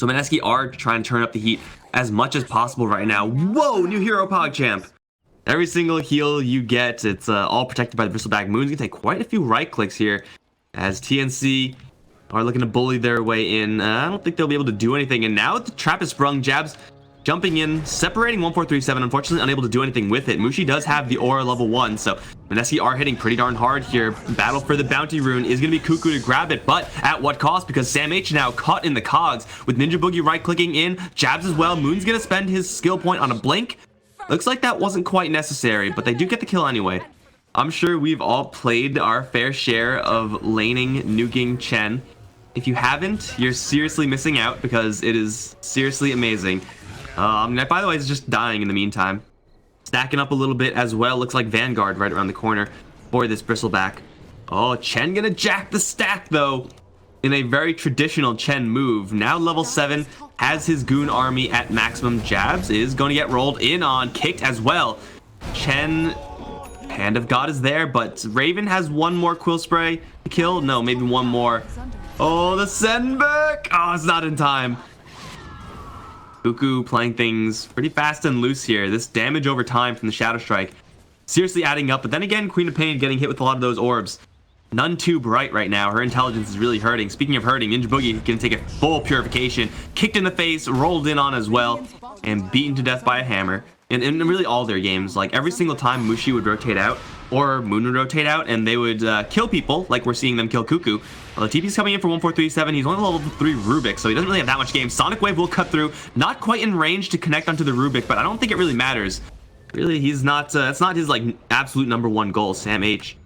So MINESKI are trying to turn up the heat as much as possible right now. Whoa, new hero PogChamp. Every single heal you get, it's all protected by the Bristleback. Moon's gonna take quite a few right clicks here as TNC are looking to bully their way in. I don't think they'll be able to do anything. And now the trap is sprung. Jabs jumping in, separating 1437. Unfortunately, unable to do anything with it. Mushi does have the aura level 1, so MINESKI are hitting pretty darn hard here. Battle for the bounty rune is going to be Cuckoo to grab it, but at what cost? Because Sam H now caught in the cogs with Ninja Boogie right-clicking in. Jabs as well. Moon's going to spend his skill point on a blink. Looks like that wasn't quite necessary, but they do get the kill anyway. I'm sure we've all played our fair share of laning, nuking Chen. If you haven't, you're seriously missing out because it is seriously amazing. By the way, it's just dying in the meantime. Stacking up a little bit as well. Looks like Vanguard right around the corner for this Bristleback. Oh, Chen gonna jack the stack though in a very traditional Chen move. Now level 7, has his goon army at maximum. Jabs is going to get rolled in on, kicked as well. Chen, Hand of God is there, but Raven has one more Quill Spray to kill. No, maybe one more. Oh, the send back. Oh, it's not in time. Cuckoo playing things pretty fast and loose here. This damage over time from the Shadow Strike seriously adding up. But then again, Queen of Pain getting hit with a lot of those orbs. None too bright right now. Her intelligence is really hurting. Speaking of hurting, Ninja Boogie can take a full purification. Kicked in the face, rolled in on as well, and beaten to death by a hammer. And in really all their games, like every single time Mushi would rotate out, or Moon would rotate out, and they would kill people, like we're seeing them kill Cuckoo. TP's coming in for 1437. He's only level 3 Rubik, so he doesn't really have that much game. Sonic Wave will cut through. Not quite in range to connect onto the Rubik, but I don't think it really matters. Really, he's not, it's not his like absolute #1 goal. Sam H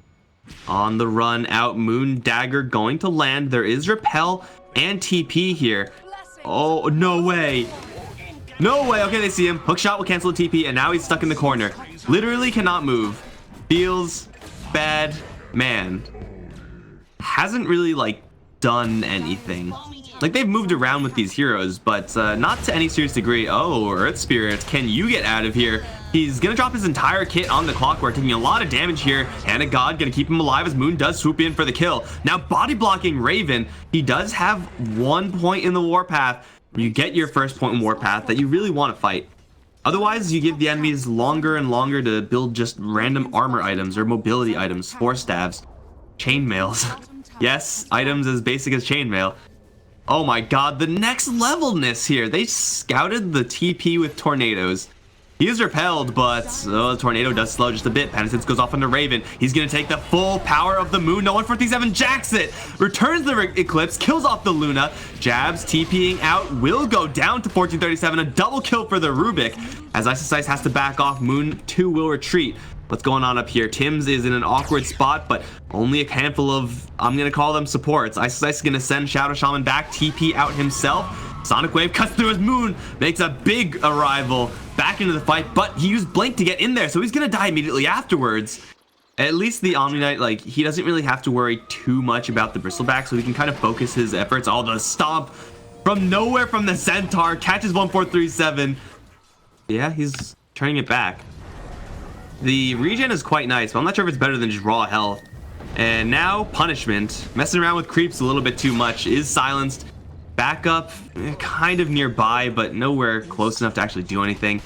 on the run out. Moon Dagger going to land. There is Repel and TP here. Oh, no way. No way. Okay, they see him. Hook shot will cancel the TP, and now he's stuck in the corner. Literally cannot move. Feels bad. Man. Hasn't really, like, done anything. Like, they've moved around with these heroes, but not to any serious degree. Oh, Earth Spirit, can you get out of here? He's gonna drop his entire kit on the Clockwork, taking a lot of damage here. Hand of God gonna keep him alive as Moon does swoop in for the kill. Now, body blocking Raven. He does have 1 point in the Warpath. You get your first point in Warpath that you really want to fight. Otherwise, you give the enemies longer and longer to build just random armor items or mobility items, force staves, chainmails. Yes, items as basic as chainmail. Oh my god, the next levelness here. They scouted the TP with tornadoes. He is repelled, but the tornado does slow just a bit. Penitence goes off into Raven. He's going to take the full power of the Moon. No, 1437 jacks it. Returns the Eclipse. Kills off the Luna. Jabs TPing out. Will go down to 1437. A double kill for the Rubik. As Ice Ice has to back off. Moon 2 will retreat. What's going on up here? Tim's is in an awkward spot, but only a handful of, I'm going to call them supports. Ice Ice is going to send Shadow Shaman back. TP out himself. Sonic Wave cuts through his Moon, makes a big arrival back into the fight, but he used Blink to get in there, so he's gonna die immediately afterwards. At least the Omni Knight, like, he doesn't really have to worry too much about the Bristleback, so he can kind of focus his efforts. All the stomp from nowhere from the Centaur, catches 1437. Yeah, he's turning it back. The regen is quite nice, but I'm not sure if it's better than just raw health. And now, Punishment, messing around with creeps a little bit too much, is silenced. Back up, kind of nearby, but nowhere close enough to actually do anything.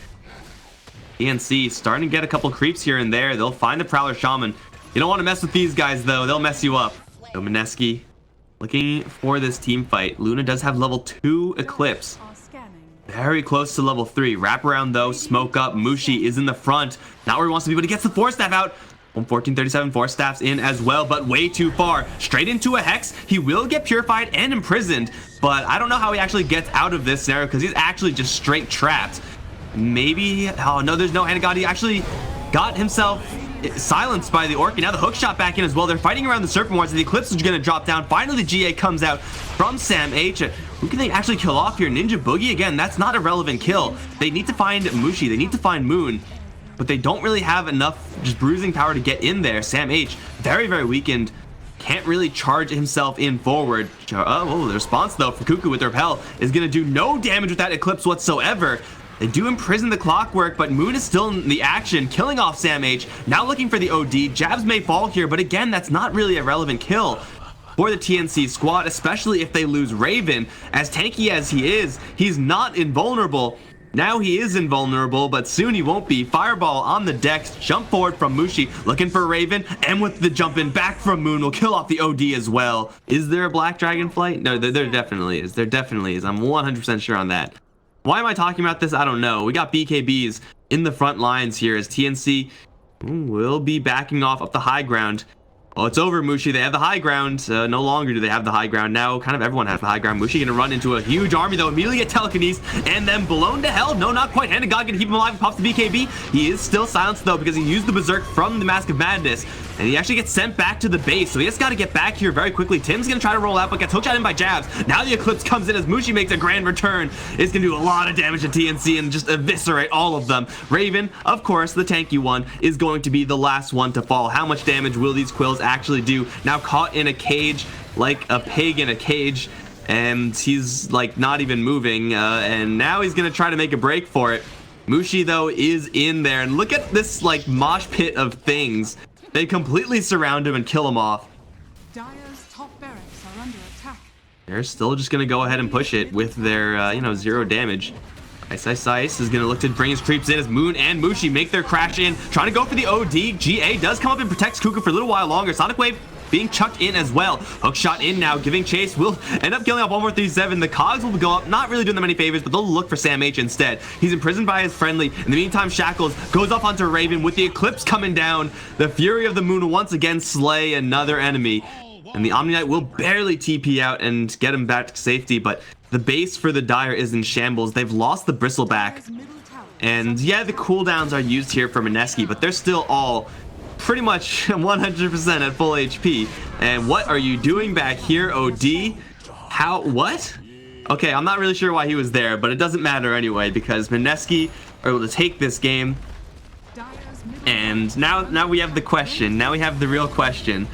TNC starting to get a couple creeps here and there. They'll find the Prowler Shaman. You don't want to mess with these guys, though. They'll mess you up. So MINESKI looking for this team fight. Luna does have level 2 Eclipse. Very close to level 3. Wraparound, though. Smoke up. Mushi is in the front. Not where he wants to be, but he gets the Force Staff out. 1437 Force Staff's in as well, but way too far. Straight into a Hex. He will get purified and imprisoned, but I don't know how he actually gets out of this scenario because he's actually just straight trapped. Maybe, oh no, there's no Hand of God. He actually got himself silenced by the Orc, and now the hook shot back in as well. They're fighting around the Serpent Wards, and the Eclipse is going to drop down. Finally, the GA comes out from Sam H. Who can they actually kill off here? Ninja Boogie? Again, that's not a relevant kill. They need to find Mushi. They need to find Moon, but they don't really have enough just bruising power to get in there. Sam H, very, very weakened. Can't really charge himself in forward. Oh, the response, though, from Cuckoo with their Repel is going to do no damage with that Eclipse whatsoever. They do imprison the Clockwork, but Moon is still in the action, killing off Sam H. Now looking for the OD. Jabs may fall here, but again, that's not really a relevant kill. for the TNC squad, especially if they lose Raven. As tanky as he is, he's not invulnerable. Now he is invulnerable, but soon he won't be. Fireball on the decks, jump forward from Mushi, looking for Raven, and with the jump in back from Moon, will kill off the OD as well. Is there a Black Dragon flight? No, there definitely is. There definitely is. I'm 100% sure on that. Why am I talking about this? I don't know. We got BKBs in the front lines here as TNC will be backing off up the high ground. Oh, it's over, Mushi. They have the high ground. No longer do they have the high ground. Now, kind of everyone has the high ground. Mushi gonna run into a huge army, though. Immediately get telekinesis and then blown to hell. No, not quite. Hand of God gonna keep him alive. Pops the BKB. He is still silenced, though, because he used the Berserk from the Mask of Madness. And he actually gets sent back to the base. So he just got to get back here very quickly. Tim's gonna try to roll out, but gets hookshot in by jabs. Now the Eclipse comes in as Mushi makes a grand return. It's gonna do a lot of damage to TNC and just eviscerate all of them. Raven, of course, the tanky one, is going to be the last one to fall. How much damage will these quills actually do? Now caught in a cage, like a pig in a cage, and he's like not even moving. And now he's gonna try to make a break for it. Mushi, though, is in there, and look at this like mosh pit of things. They completely surround him and kill him off. Dire's top barracks are under attack. They're still just gonna go ahead and push it with their, you know, 0 damage. Ice is gonna look to bring his creeps in as Moon and Mushi make their crash in, trying to go for the OD. GA does come up and protects Cuckoo for a little while longer. Sonic Wave being chucked in as well. Hook shot in now, giving chase. Will end up killing off 1-4-3-7. The cogs will go up, not really doing them any favors, but they'll look for Sam H instead. He's imprisoned by his friendly. In the meantime, Shackles goes off onto Raven with the Eclipse coming down. The Fury of the Moon will once again slay another enemy. And the Omni Knight will barely TP out and get him back to safety, but the base for the Dire is in shambles. They've lost the Bristleback. And yeah, the cooldowns are used here for MINESKI, but they're still all pretty much 100% at full HP. And what are you doing back here, OD? How? What? Okay, I'm not really sure why he was there, but it doesn't matter anyway because MINESKI are able to take this game. And now we have the question. Now we have the real question.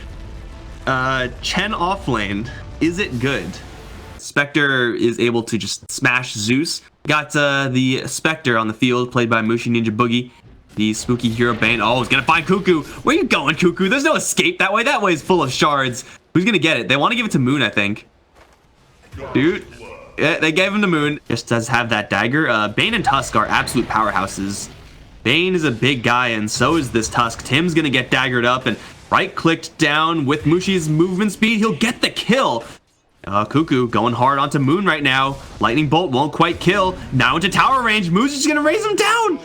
Chen offlane, is it good? Spectre is able to just smash Zeus. Got the Spectre on the field, played by Mushi Ninja Boogie. The spooky hero Bane. Oh, he's gonna find Cuckoo. Where you going, Cuckoo? There's no escape that way. That way is full of shards. Who's gonna get it? They want to give it to Moon, I think. Dude. Yeah, they gave him to Moon. Just does have that dagger. Bane and Tusk are absolute powerhouses. Bane is a big guy, and so is this Tusk. Tim's gonna get daggered up and right-clicked down with Mushi's movement speed. He'll get the kill. Cuckoo going hard onto Moon right now. Lightning Bolt won't quite kill. Now into tower range. Moon's just gonna raise him down.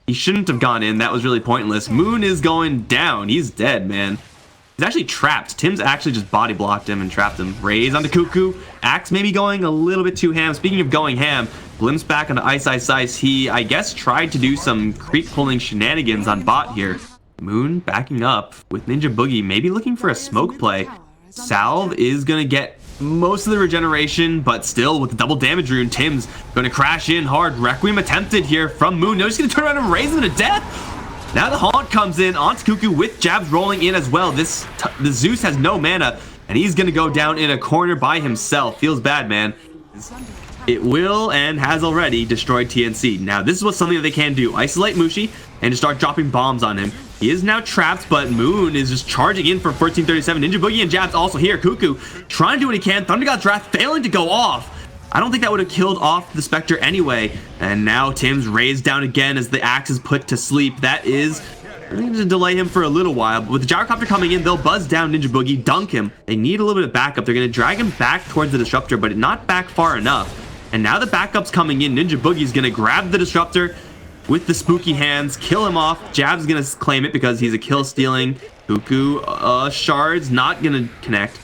He shouldn't have gone in. That was really pointless. Moon is going down. He's dead, man. He's actually trapped. Tim's actually just body blocked him and trapped him. Raise onto Cuckoo. Axe maybe going a little bit too ham. Speaking of going ham, Glimpse back onto Ice. He, I guess, tried to do some creep pulling shenanigans on bot here. Moon backing up with Ninja Boogie, maybe looking for a smoke play. Salve is going to get most of the regeneration, but still with the double damage rune, Tim's going to crash in hard. Requiem attempted here from Moon. No, he's going to turn around and raise him to death. Now the Haunt comes in onto Cuckoo with jabs rolling in as well. The Zeus has no mana, and he's going to go down in a corner by himself. Feels bad, man. It will and has already destroyed TNC. Now, this is something that they can do. Isolate Mushi and just start dropping bombs on him. He is now trapped, but Moon is just charging in for 1437. Ninja Boogie and jabs also here. Cuckoo trying to do what he can. Thunder God's Wrath failing to go off. I don't think that would have killed off the Spectre anyway. And now Tim's raised down again as the axe is put to sleep. That is going to delay him for a little while. But with the Gyrocopter coming in, they'll buzz down Ninja Boogie, dunk him. They need a little bit of backup. They're going to drag him back towards the Disruptor, but not back far enough. And now the backup's coming in. Ninja Boogie's going to grab the Disruptor with the spooky hands, kill him off. Jab's going to claim it because he's a kill stealing. Cuckoo, shards not going to connect.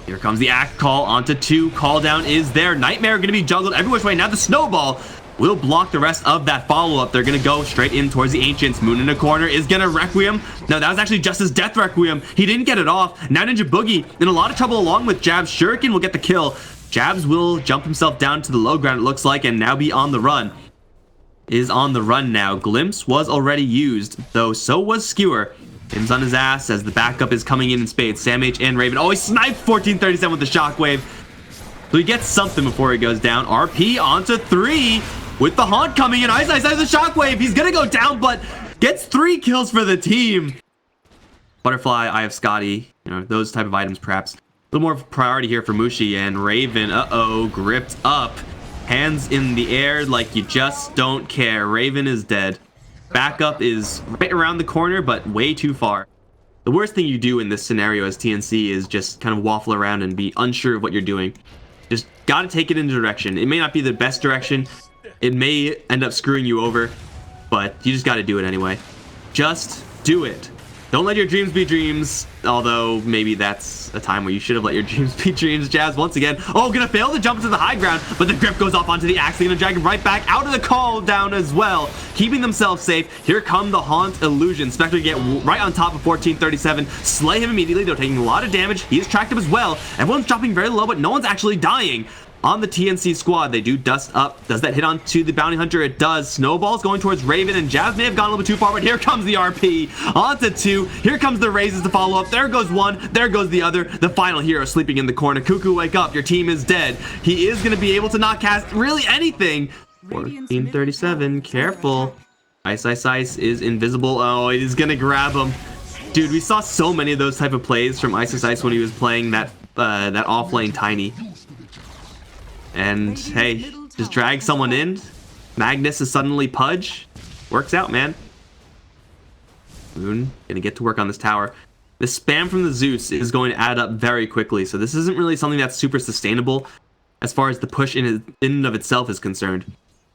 Here comes the act call onto 2. Call down is there. Nightmare going to be juggled every which way. Now the snowball will block the rest of that follow-up. They're going to go straight in towards the Ancients. Moon in a corner is going to Requiem. No, that was actually just his death Requiem. He didn't get it off. Now Ninja Boogie in a lot of trouble along with Jabs. Shuriken will get the kill. Jabs will jump himself down to the low ground, it looks like, and now be on the run. Is on the run now. Glimpse was already used, though so was Skewer. Tim's on his ass as the backup is coming in spades. Sam H and Raven. Oh, he sniped 1437 with the shockwave. So he gets something before he goes down. RP onto 3 with the Haunt coming in. Ice has the shockwave. He's going to go down, but gets 3 kills for the team. Butterfly, Eye of Scotty, you know, those type of items perhaps little more priority here for Mushi, and Raven, gripped up. Hands in the air like you just don't care. Raven is dead. Backup is right around the corner, but way too far. The worst thing you do in this scenario as TNC is just kind of waffle around and be unsure of what you're doing. Just gotta take it in a direction. It may not be the best direction. It may end up screwing you over, but you just gotta do it anyway. Just do it. Don't let your dreams be dreams, although maybe that's a time where you should have let your dreams be dreams. Jazz once again, gonna fail to jump into the high ground, but the grip goes off onto the axe. They're gonna drag him right back out of the call down as well, keeping themselves safe. Here come the Haunt Illusion. Spectre get right on top of 1437, slay him immediately. They're taking a lot of damage. He is tracked up as well. Everyone's dropping very low, but no one's actually dying. On the TNC squad, they do dust up. Does that hit onto the bounty hunter? It does. Snowball's going towards Raven, and Jazz may have gone a little bit too far, but here comes the RP. Onto 2. Here comes the raises to follow up. There goes one. There goes the other. The final hero sleeping in the corner. Cuckoo, wake up. Your team is dead. He is going to be able to not cast really anything. 1437, careful. Ice is invisible. Oh, he's going to grab him. Dude, we saw so many of those type of plays from Ice when he was playing that off-lane Tiny. And hey, just drag someone in. Magnus is suddenly Pudge. Works out, man. Moon gonna get to work on this tower. The spam from the Zeus is going to add up very quickly, so this isn't really something that's super sustainable as far as the push in and of itself is concerned.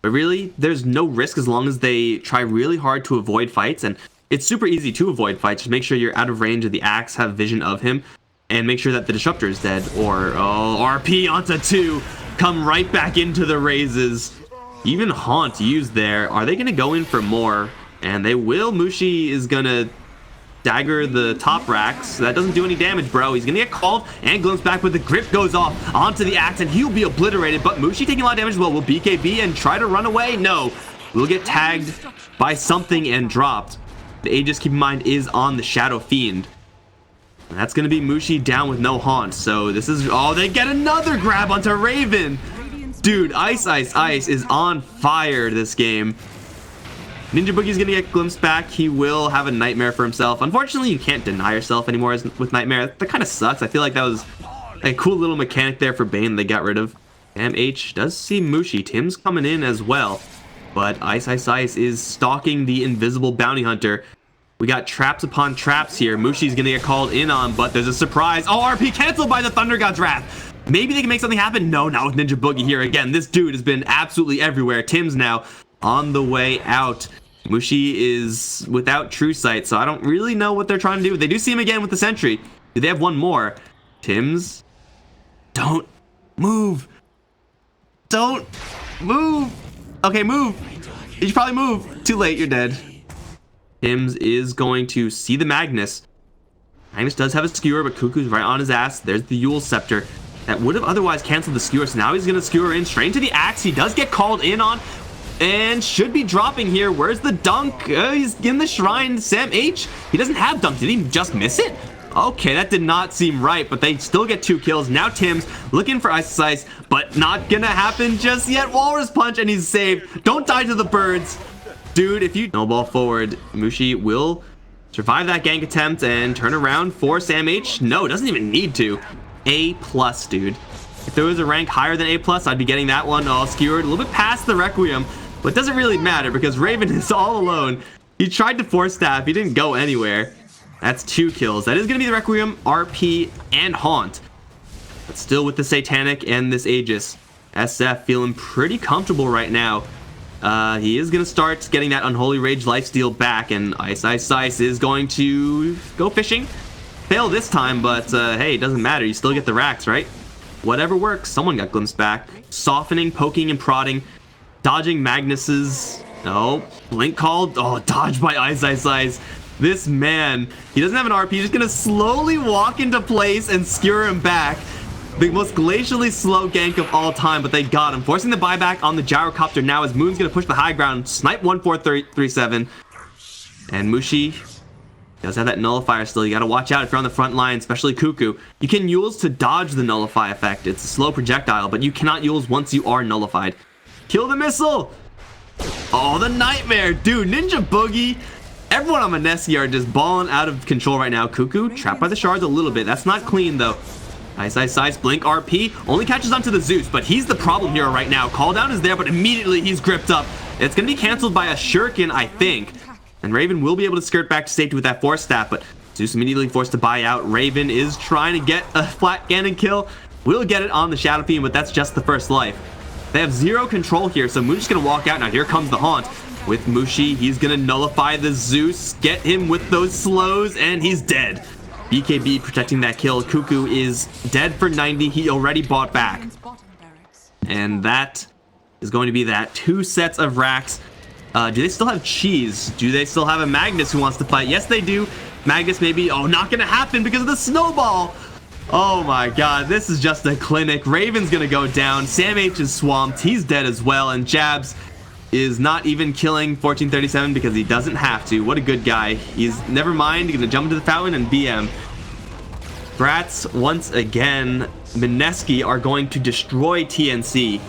But really, there's no risk as long as they try really hard to avoid fights, and it's super easy to avoid fights. Just make sure you're out of range of the axe, have vision of him, and make sure that the disruptor is dead. Or RP onto 2. Come right back into the raises. Even Haunt used there. Are they going to go in for more? And they will. Mushi is going to dagger the top racks. That doesn't do any damage, bro. He's going to get called and glimpse back, but the grip goes off onto the axe, and he'll be obliterated. But Mushi taking a lot of damage as well. Will BKB and try to run away? No. We'll get tagged by something and dropped. The Aegis, keep in mind, is on the Shadow Fiend. And that's going to be Mushi down with no Haunt. So this is... they get another grab onto Raven. Dude, Ice is on fire this game. Ninja Boogie's going to get glimpsed back. He will have a Nightmare for himself. Unfortunately, you can't deny yourself anymore with Nightmare. That kind of sucks. I feel like that was a cool little mechanic there for Bane they got rid of. MH does see Mushi. Tim's coming in as well. But Ice is stalking the invisible bounty hunter. We got traps upon traps here. Mushi's gonna get called in on, but there's a surprise. RP canceled by the Thunder God's Wrath. Maybe they can make something happen. No, not with Ninja Boogie here again. This dude has been absolutely everywhere. Tim's now on the way out. Mushi is without True Sight, so I don't really know what they're trying to do. They do see him again with the Sentry. Do they have one more? Tim's. Don't move. Don't move. Okay, move. You should probably move. Too late, you're dead. Tim's is going to see the Magnus. Magnus does have a skewer, but Cuckoo's right on his ass. There's the Yule Scepter. That would have otherwise canceled the skewer, so now he's going to skewer in straight into the axe. He does get called in on and should be dropping here. Where's the dunk? He's in the shrine. Sam H. He doesn't have dunk. Did he just miss it? Okay, that did not seem right, but they still get 2 kills. Now Tim's looking for Ice, but not going to happen just yet. Walrus Punch, and he's saved. Don't die to the birds. Dude, if you snowball forward, Mushi will survive that gank attempt and turn around for Sam H. No, doesn't even need to. A+, dude. If there was a rank higher than A+, I'd be getting that one all skewered a little bit past the Requiem, but it doesn't really matter because Raven is all alone. He tried to force staff. He didn't go anywhere. That's 2 kills. That is going to be the Requiem, RP, and Haunt. But still with the Satanic and this Aegis. SF feeling pretty comfortable right now. He is going to start getting that Unholy Rage lifesteal back, and Ice is going to go fishing. Fail this time, but hey, it doesn't matter. You still get the racks, right? Whatever works. Someone got glimpsed back. Softening, poking, and prodding. Dodging Magnus's... Oh, blink called. Oh, dodged by Ice. This man, he doesn't have an RP. He's just going to slowly walk into place and skewer him back. The most glacially slow gank of all time, but they got him. Forcing the buyback on the gyrocopter now as Moon's going to push the high ground. Snipe 1437. And Mushi does have that nullifier still. You got to watch out if you're on the front line, especially Cuckoo. You can Yules to dodge the nullify effect. It's a slow projectile, but you cannot Yules once you are nullified. Kill the missile. Oh, the Nightmare. Dude, Ninja Boogie. Everyone on MINESKI are just balling out of control right now. Cuckoo trapped by the shards a little bit. That's not clean, though. Nice. Blink RP only catches onto the Zeus, but he's the problem here right now. Call down is there, but immediately he's gripped up. It's going to be canceled by a Shuriken, I think. And Raven will be able to skirt back to safety with that Force Staff, but Zeus immediately forced to buy out. Raven is trying to get a flat cannon kill. Will get it on the Shadow Fiend, but that's just the first life. They have zero control here, so Mushi's going to walk out. Now here comes the Haunt. With Mushi, he's going to nullify the Zeus, get him with those slows, and he's dead. BKB protecting that kill. Cuckoo is dead for 90. He already bought back. And that is going to be that. 2 sets of racks. Do they still have Cheese? Do they still have a Magnus who wants to fight? Yes, they do. Magnus maybe. Oh, not going to happen because of the snowball. Oh my god, this is just a clinic. Raven's going to go down. Sam H is swamped. He's dead as well. And Jabs is not even killing 1437 because he doesn't have to. What a good guy. He's never mind. He's going to jump into the fountain and BM. Brats once again. MINESKI are going to destroy TNC.